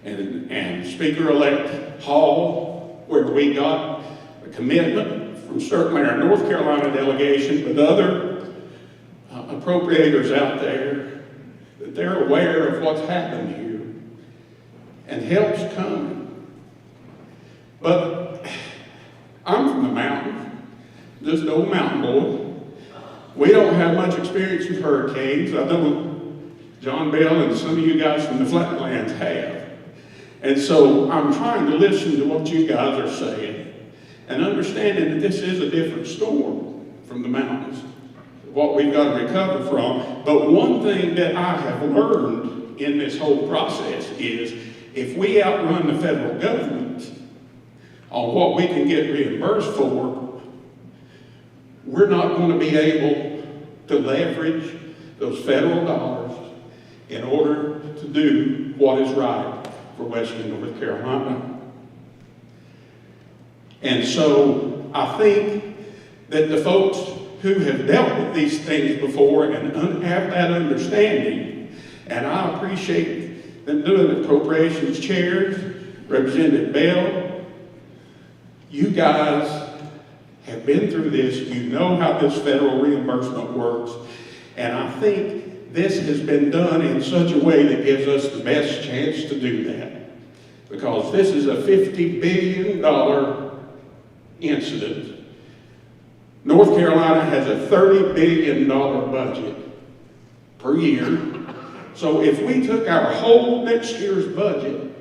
and Speaker-elect Hall, where we got a commitment from certainly our North Carolina delegation, but other appropriators out there, that they're aware of what's happened here, and help's coming. But I'm from the mountain, just an old mountain boy. We don't have much experience with hurricanes. I know John Bell and some of you guys from the Flatlands have. And so I'm trying to listen to what you guys are saying and understanding that this is a different storm from the mountains, what we've got to recover from. But one thing that I have learned in this whole process is if we outrun the federal government on what we can get reimbursed for, we're not going to be able to leverage those federal dollars in order to do what is right for Western North Carolina. And so I think that the folks who have dealt with these things before and have that understanding, and I appreciate them doing it, appropriations chairs, Representative Bell, you guys have been through this, you know how this federal reimbursement works, and I think this has been done in such a way that gives us the best chance to do that. Because this is a $50 billion incident. North Carolina has a $30 billion budget per year. So if we took our whole next year's budget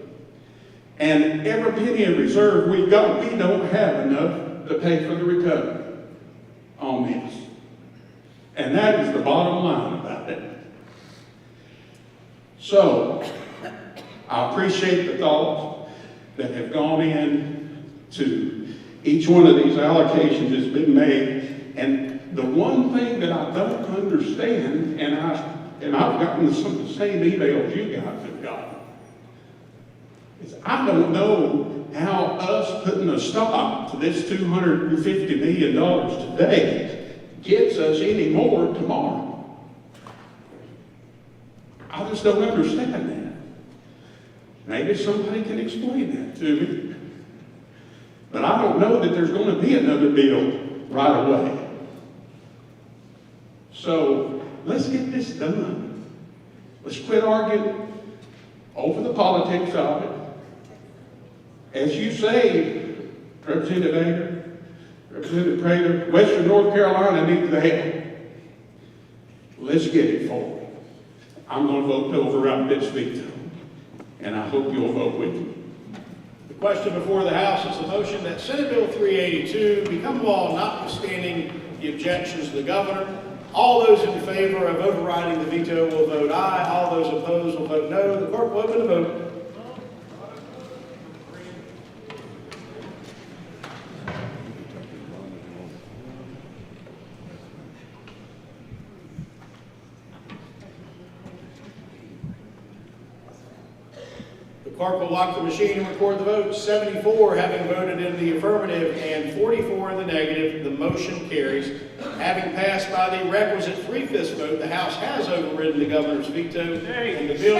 and every penny of reserve we got, we don't have enough to pay for the recovery on this. And that is the bottom line about it. So, I appreciate the thoughts that have gone in to each one of these allocations that's been made. And the one thing that I don't understand, and I've gotten some of the same emails you guys have gotten, is I don't know how us putting a stop to this $250 million today gets us any more tomorrow. I just don't understand that. Maybe somebody can explain that to me. But I don't know that there's going to be another bill right away. So let's get this done. Let's quit arguing over the politics of it. As you say, Representative Ager, Representative Prater, Western North Carolina needs the help. Let's get it forward. I'm going to vote to override this veto, and I hope you'll vote with me. The question before the House is the motion that Senate Bill 382 become law notwithstanding the objections of the governor. All those in favor of overriding the veto will vote aye. All those opposed will vote no. The clerk will open the vote. The clerk will lock the machine and record the vote. 74 having voted in the affirmative and 44 in the negative. The motion carries. Having passed by the requisite 3/5 vote, the House has overridden the governor's veto, and the bill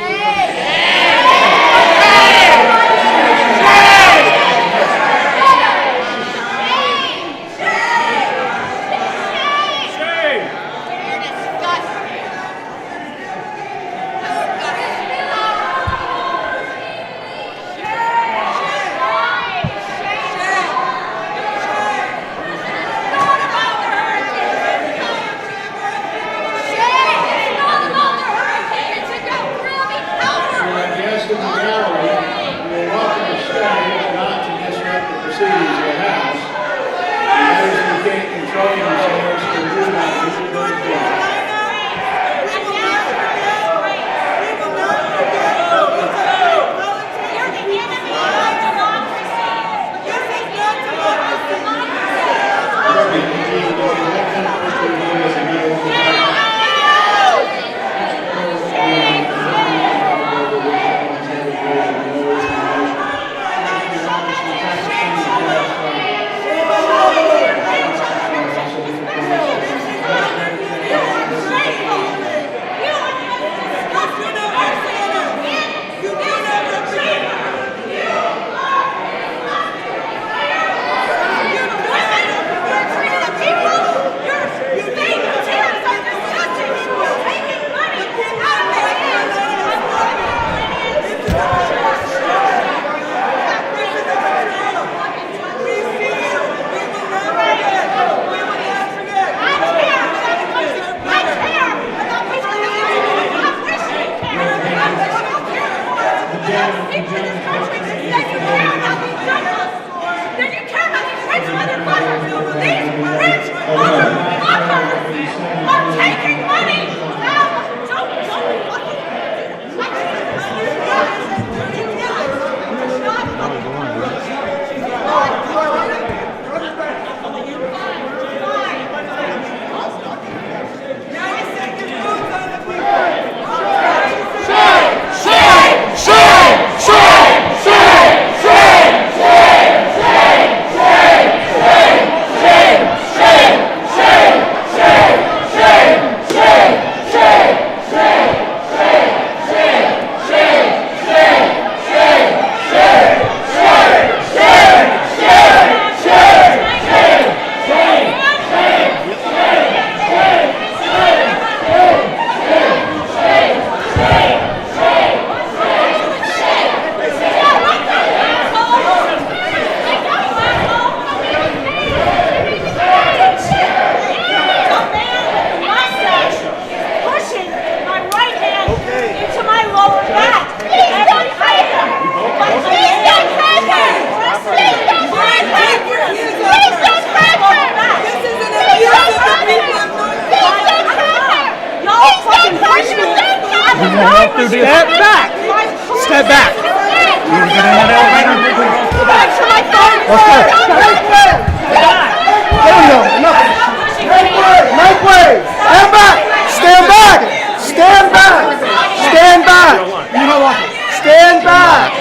Step back. Step back. You want to get in that elevator? Let's go. There we go. Enough. Make way. Stand back. Stand back. Stand back. Stand back. You know what? Stand back.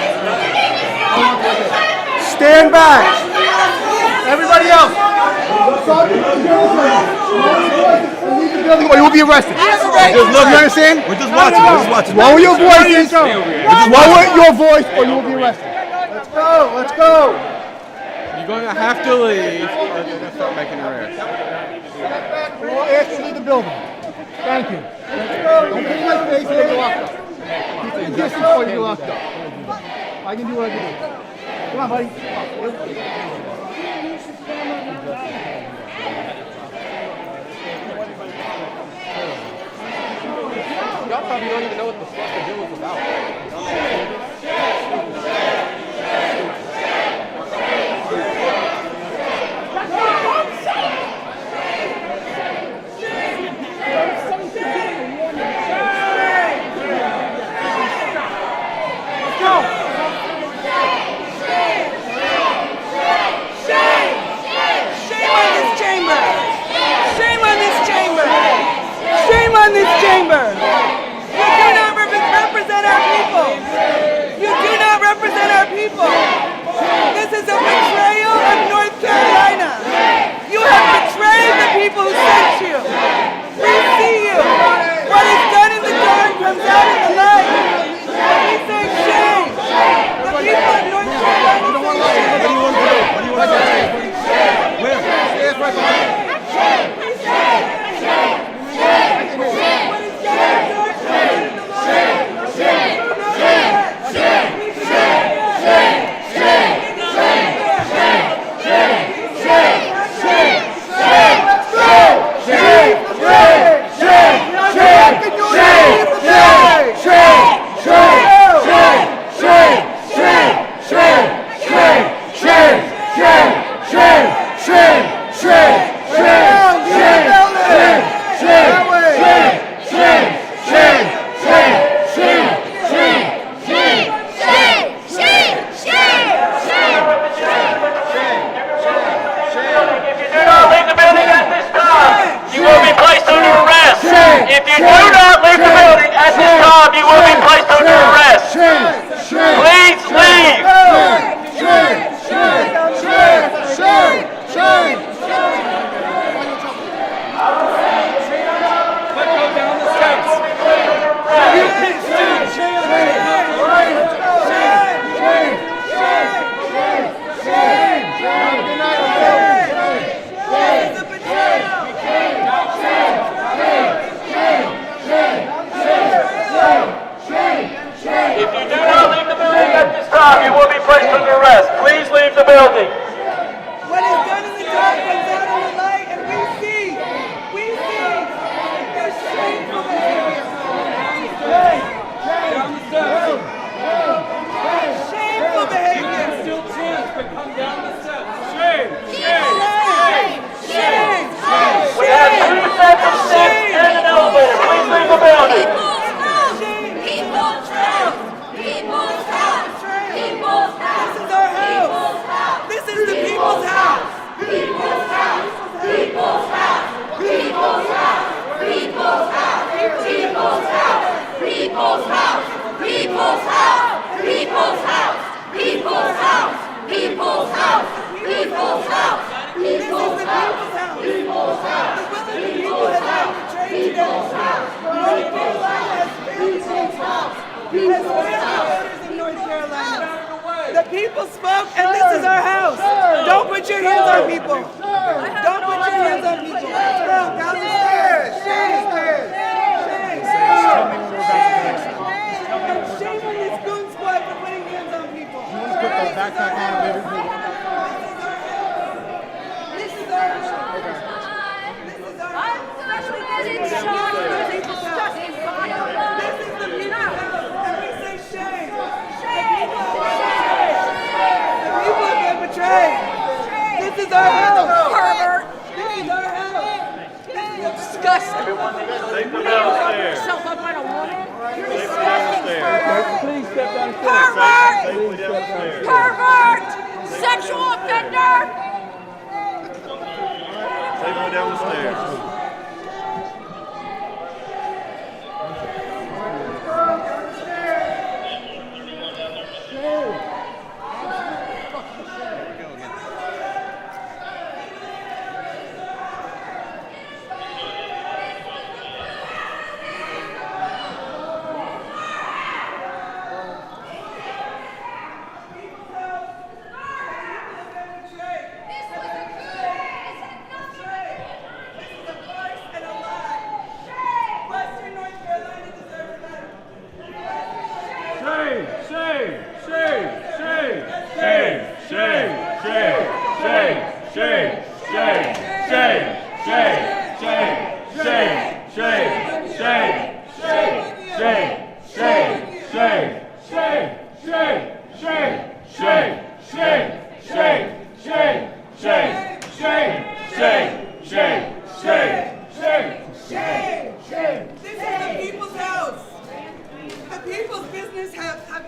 Stand back. Everybody else. Or you will be arrested. You understand? We're just watching. We're just watching. Lower your voices. Lower your voice, or you will be arrested. Let's go. Let's go. You're going to have to leave, or you're going to start making arrests. We'll ask you to leave the building. Thank you. Let's go. Don't put my face and get locked up. Keep the distance before you get locked up. I can do what I can do. Come on, buddy. Y'all probably don't even know what the fuck the deal was about. The people spoke, and this is our house. Don't put your hands on people. Don't put your hands on people. Let's go. Down the stairs. Shame. Shame on this goon squad for putting hands on people. You want to put that backpack on, baby? This is our house. This is our house. I'm especially getting shocked by the disgusting violence. This is the people's house. And we say shame. The people have been betrayed. This is our house. Pervert. This is our house. This is disgusting. Everyone, take them downstairs. Yourself up on a woman. You're disgusting. going down the stairs.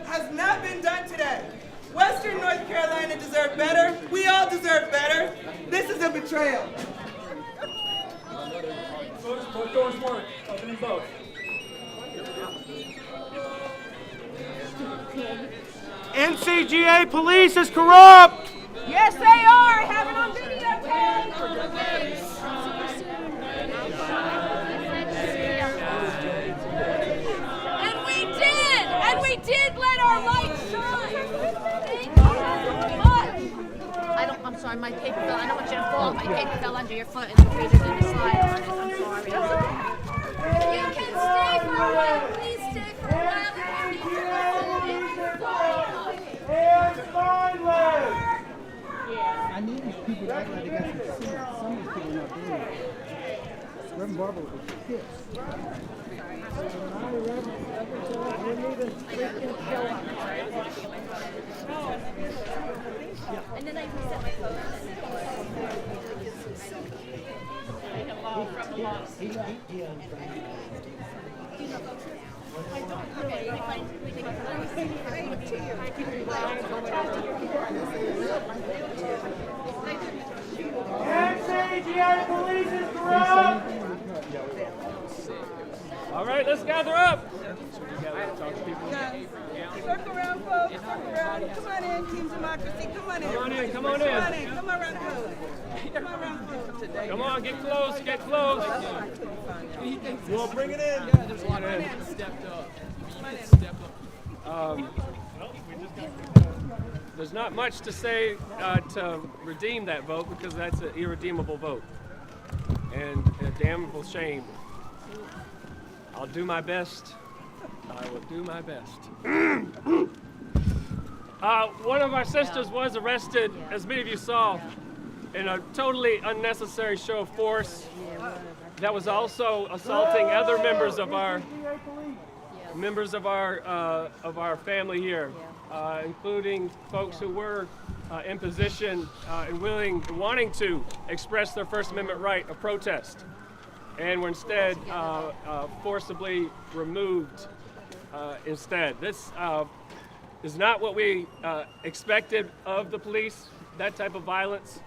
Has not been done today. Western North Carolina deserved better. We all deserve better. This is a betrayal. Both doors work. Opening both. NCGA police is corrupt! Yes, they are. I have it on videotape. And we did let our light shine. I'm sorry, my paper fell. I don't want you to fall. My paper fell under your foot and the reader didn't slide on it. I'm sorry. You can stay for a while. Please stay for a while. I need these people to act like they got some sense. Some of these people are not doing it. Reverend Barber was pissed. And then I reset my phone. NCGA police is corrupt! All right, let's gather up. Circle around, folks. Circle around. Come on in, Team Democracy. Come on in. Come on in, come on in. Come on in. Come around close. Come around close. Come on, get close, get close. Well, bring it in. Yeah, there's a lot of stepped up. There's not much to say to redeem that vote because that's an irredeemable vote and a damnable shame. I'll do my best. I will do my best. One of our sisters was arrested, as many of you saw, in a totally unnecessary show of force that was also assaulting other members of our our family here, including folks who were in position and wanting to express their First Amendment right of protest, and were instead forcibly removed. Instead, this is not what we expected of the police. That type of violence.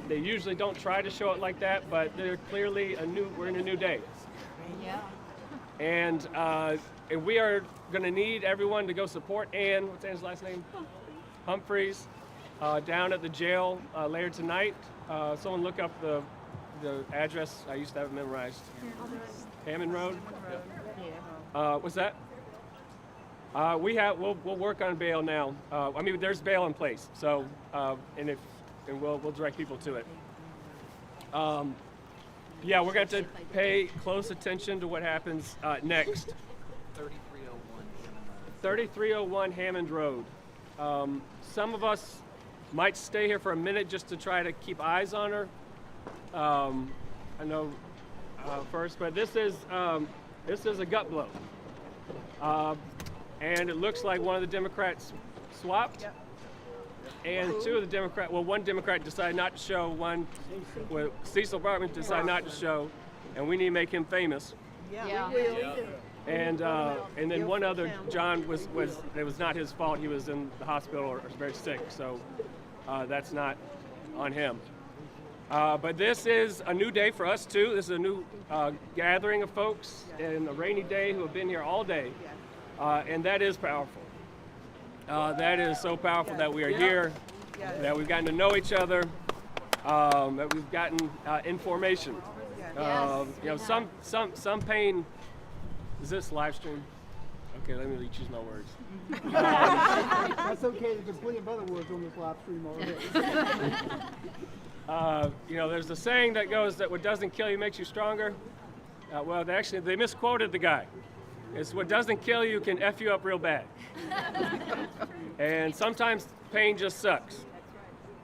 They usually don't try to show it like that, but they're clearly we're in a new day. Yeah. And we are going to need everyone to go support Ann. What's Ann's last name? Humphreys. Down at the jail later tonight. Someone look up the address. I used to have it memorized. Hammond Road. What's that? We'll work on bail now. I mean, there's bail in place. So and we'll direct people to it. Yeah, we're going to have to pay close attention to what happens next. 3301 Hammond Road. Some of us might stay here for a minute just to try to keep eyes on her. I know first, but this is a gut blow. And it looks like one of the Democrats swapped. Yep. And one Democrat decided not to show, Cecil Bartman decided not to show, and we need to make him famous. Yeah. And then one other, John, it was not his fault. He was in the hospital or very sick, so that's not on him. But this is a new day for us too. This is a new gathering of folks in a rainy day who have been here all day. And that is powerful. That is so powerful that we are here, that we've gotten to know each other, that we've gotten information. Some pain. Is this live stream? Okay, let me choose my words. That's okay. There's been plenty of other words on this live stream already. There's a saying that goes that what doesn't kill you makes you stronger. They misquoted the guy. It's what doesn't kill you can F you up real bad. And sometimes pain just sucks.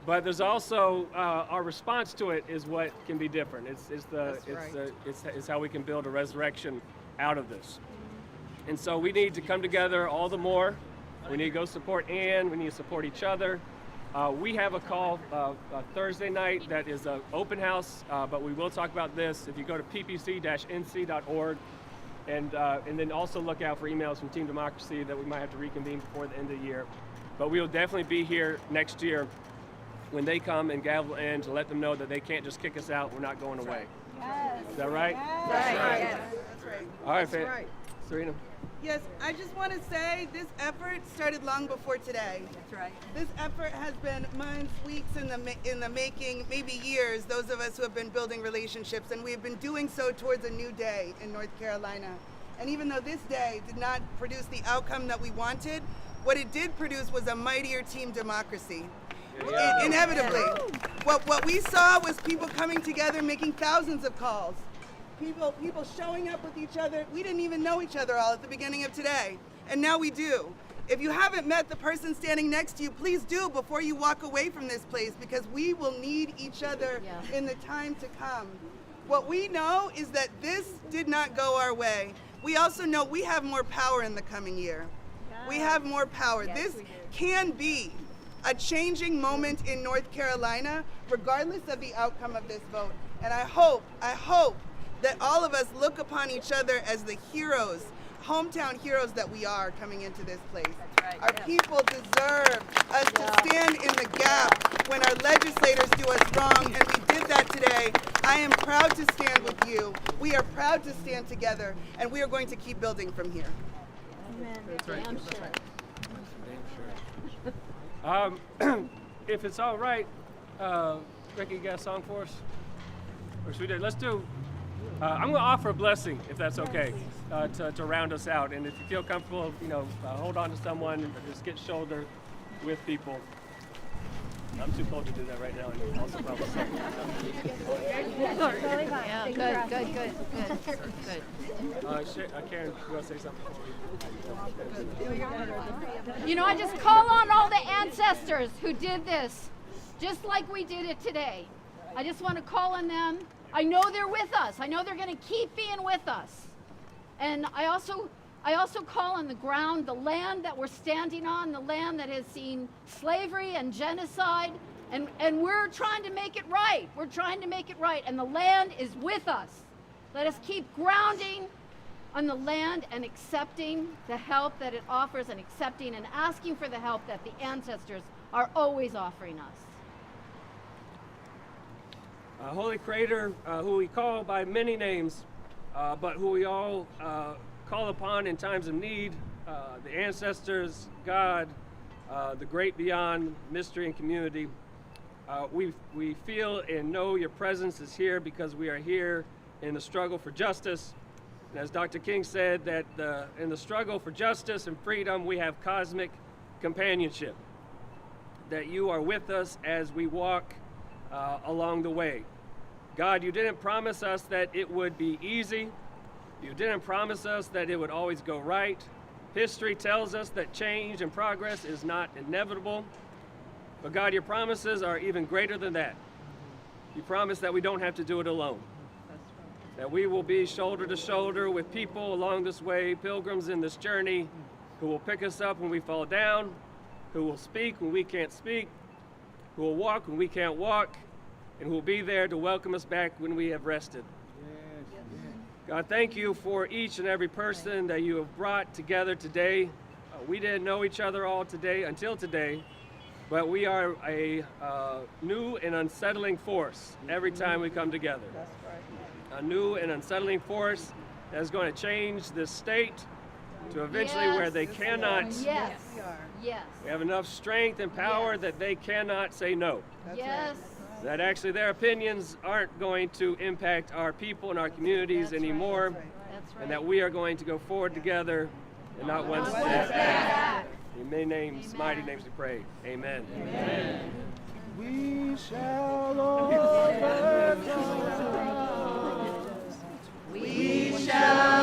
But there's also our response to it is what can be different. It's how we can build a resurrection out of this. And so we need to come together all the more. We need to go support Ann. We need to support each other. We have a call Thursday night that is an open house, but we will talk about this. If you go to ppc-nc.org, and then also look out for emails from Team Democracy that we might have to reconvene before the end of the year. But we will definitely be here next year when they come and gavel in to let them know that they can't just kick us out. We're not going away. Yes. Is that right? Yes. That's right. Yes. That's right. All right, That's right. Serena. Yes, I just want to say this effort started long before today. That's right. This effort has been months, weeks in the making, maybe years, those of us who have been building relationships, and we have been doing so towards a new day in North Carolina. And even though this day did not produce the outcome that we wanted, what it did produce was a mightier Team Democracy. Inevitably. What we saw was people coming together, making thousands of calls. People showing up with each other. We didn't even know each other all at the beginning of today, and now we do. If you haven't met the person standing next to you, please do before you walk away from this place, because we will need each other in the time to come. What we know is that this did not go our way. We also know we have more power in the coming year. We have more power. This can be a changing moment in North Carolina, regardless of the outcome of this vote. And I hope that all of us look upon each other as the heroes, hometown heroes that we are coming into this place. Right, our people deserve us to stand in the gap when our legislators do us wrong, and we did that today. I am proud to stand with you. We are proud to stand together, and we are going to keep building from here. Amen. That's right. Damn That's sure. Damn sure. If it's all right, Ricky, you got a song for us? Or should we do? Let's do. I'm going to offer a blessing, if that's okay, to round us out. And if you feel comfortable, hold on to someone and just get shoulder with people. I'm too cold to do that right now, and also probably Yeah, good. Karen, you want to say something? I just call on all the ancestors who did this, just like we did it today. I just want to call on them. I know they're with us. I know they're going to keep being with us. And I also call on the ground, the land that we're standing on, the land that has seen slavery and genocide, and we're trying to make it right. We're trying to make it right, and the land is with us. Let us keep grounding on the land and accepting the help that it offers, and accepting and asking for the help that the ancestors are always offering us. Holy Creator, who we call by many names, but who we all call upon in times of need, the ancestors, God, the great beyond, mystery and community. We feel and know your presence is here because we are here in the struggle for justice. And as Dr. King said, that in the struggle for justice and freedom, we have cosmic companionship, that you are with us as we walk along the way. God, you didn't promise us that it would be easy. You didn't promise us that it would always go right. History tells us that change and progress is not inevitable. But God, your promises are even greater than that. You promise that we don't have to do it alone. That we will be shoulder to shoulder with people along this way, pilgrims in this journey, who will pick us up when we fall down, who will speak when we can't speak, who will walk when we can't walk, and who will be there to welcome us back when we have rested. God, thank you for each and every person that you have brought together today. We didn't know each other all today until today, but we are a new and unsettling force every time we come together. A new and unsettling force that is going to change this state to eventually where they cannot. Yes. Yes. We have enough strength and power that they cannot say no. Yes. That actually their opinions aren't going to impact our people and our communities anymore. That's right. And that we are going to go forward together and not one step back. In many names, mighty names we pray. Amen. Amen. We shall overcome. We shall